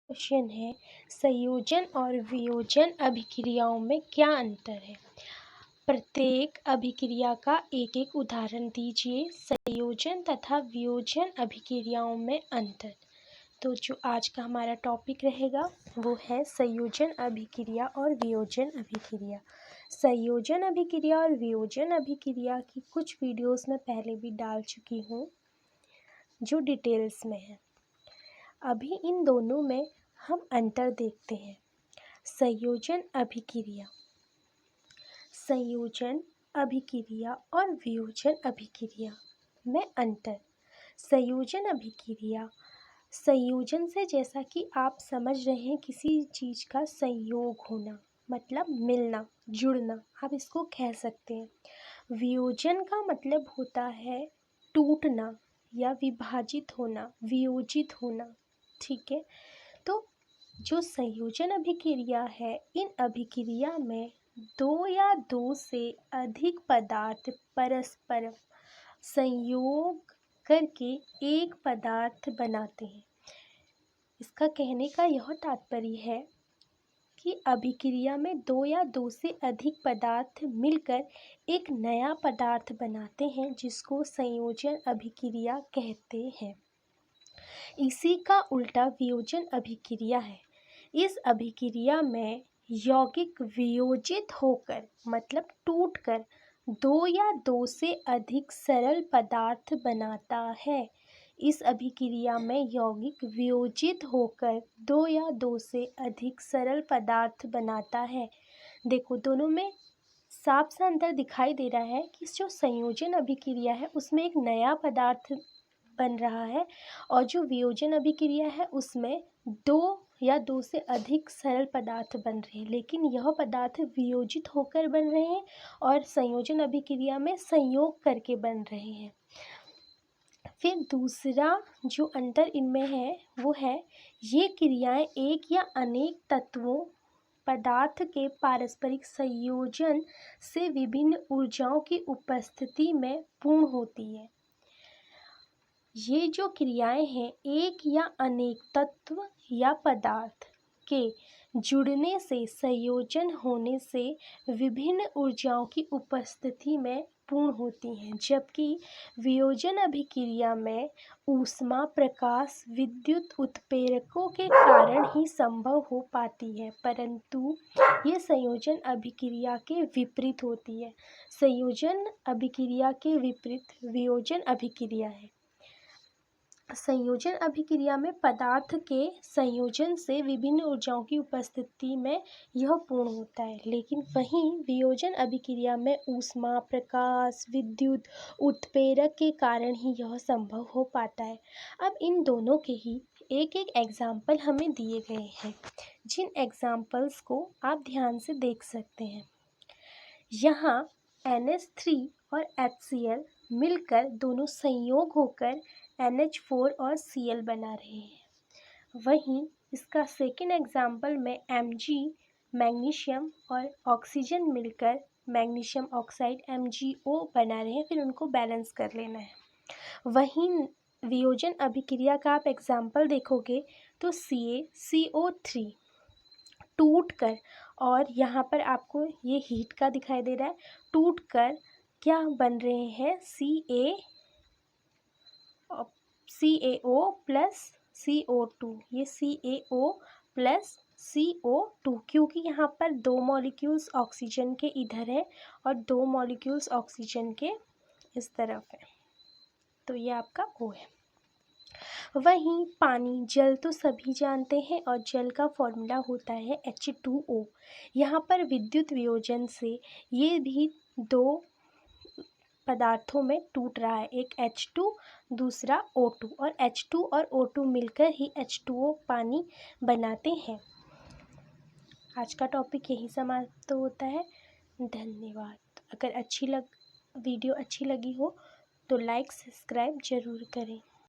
Question है, संयोजन और वियोजन अभिक्रियाओं में क्या अंतर है। प्रत्येक अभिक्रिया का एक एक उदाहरण दीजिए। संयोजन तथा वियोजन अभिक्रियाओं में अंतर। तो जो आज का हमारा टॉपिक रहेगा वो है संयोजन अभिक्रिया और वियोजन अभिक्रिया। संयोजन अभिक्रिया और वियोजन अभिक्रिया की कुछ वीडियोस में पहले भी डाल चुकी हूँ जो डिटेल्स में है। अभी इन दोनों में हम अंतर देखते हैं। संयोजन अभिक्रिया, संयोजन अभिक्रिया और वियोजन अभिक्रिया में अंतर। संयोजन अभिक्रिया, संयोजन से जैसा कि आप समझ रहे हैं किसी चीज़ का संयोग होना मतलब मिलना जुड़ना, आप इसको कह सकते हैं। वियोजन का मतलब होता है टूटना या विभाजित होना, वियोजित होना। ठीक है, तो जो संयोजन अभिक्रिया है, इन अभिक्रिया में दो या दो से अधिक पदार्थ परस्पर संयोग करके एक पदार्थ बनाते हैं। इसका कहने का यह तात्पर्य है कि अभिक्रिया में दो या दो से अधिक पदार्थ मिलकर एक नया पदार्थ बनाते हैं जिसको संयोजन अभिक्रिया कहते हैं। इसी का उल्टा वियोजन अभिक्रिया है। इस अभिक्रिया में यौगिक वियोजित होकर मतलब टूटकर दो या दो से अधिक सरल पदार्थ बनाता है। इस अभिक्रिया में यौगिक वियोजित होकर दो या दो से अधिक सरल पदार्थ बनाता है। देखो, दोनों में साफ सा अंतर दिखाई दे रहा है कि जो संयोजन अभिक्रिया है उसमें एक नया पदार्थ बन रहा है और जो वियोजन अभिक्रिया है उसमें दो या दो से अधिक सरल पदार्थ बन रहे हैं, लेकिन यह पदार्थ वियोजित होकर बन रहे हैं और संयोजन अभिक्रिया में संयोग करके बन रहे हैं। फिर दूसरा जो अंतर इनमें है वो है ये क्रियाएं एक या अनेक तत्वों पदार्थ के पारस्परिक संयोजन से विभिन्न ऊर्जाओं की उपस्थिति में पूर्ण होती है। ये जो क्रियाएं हैं एक या अनेक तत्व या पदार्थ के जुड़ने से, संयोजन होने से विभिन्न ऊर्जाओं की उपस्थिति में पूर्ण होती हैं, जबकि वियोजन अभिक्रिया में ऊष्मा, प्रकाश, विद्युत उत्प्रेरकों के कारण ही संभव हो पाती है, परंतु ये संयोजन अभिक्रिया के विपरीत होती है। संयोजन अभिक्रिया के विपरीत वियोजन अभिक्रिया है। संयोजन अभिक्रिया में पदार्थ के संयोजन से विभिन्न ऊर्जाओं की उपस्थिति में यह पूर्ण होता है, लेकिन वहीं वियोजन अभिक्रिया में ऊष्मा, प्रकाश, विद्युत उत्प्रेरक के कारण ही यह संभव हो पाता है। अब इन दोनों के ही एक एक एग्जाम्पल हमें दिए गए हैं, जिन एग्जाम्पल्स को आप ध्यान से देख सकते हैं। यहाँ NH3 और HCl मिलकर दोनों संयोग होकर NH4 और Cl बना रहे हैं। वहीं इसका सेकेंड एग्जाम्पल में Mg मैग्नीशियम और ऑक्सीजन मिलकर मैग्नीशियम ऑक्साइड MgO बना रहे हैं, फिर उनको बैलेंस कर लेना है। वहीं वियोजन अभिक्रिया का आप एग्जाम्पल देखोगे तो CaCO3 टूट कर, और यहाँ पर आपको ये हीट का दिखाई दे रहा है, टूट कर क्या बन रहे हैं CaO प्लस CO2। ये CaO प्लस CO2 क्योंकि यहाँ पर दो मॉलिक्यूल्स ऑक्सीजन के इधर है और दो मॉलिक्यूल्स ऑक्सीजन के इस तरफ है, तो ये आपका O है। वहीं पानी, जल तो सभी जानते हैं और जल का फॉर्मूला होता है H2O। यहाँ पर विद्युत वियोजन से ये भी दो पदार्थों में टूट रहा है, एक H2 दूसरा O2, और H2 और O2 मिलकर ही H2O पानी बनाते हैं। आज का टॉपिक यही समाप्त होता है। धन्यवाद। अगर वीडियो अच्छी लगी हो तो लाइक सब्सक्राइब ज़रूर करें।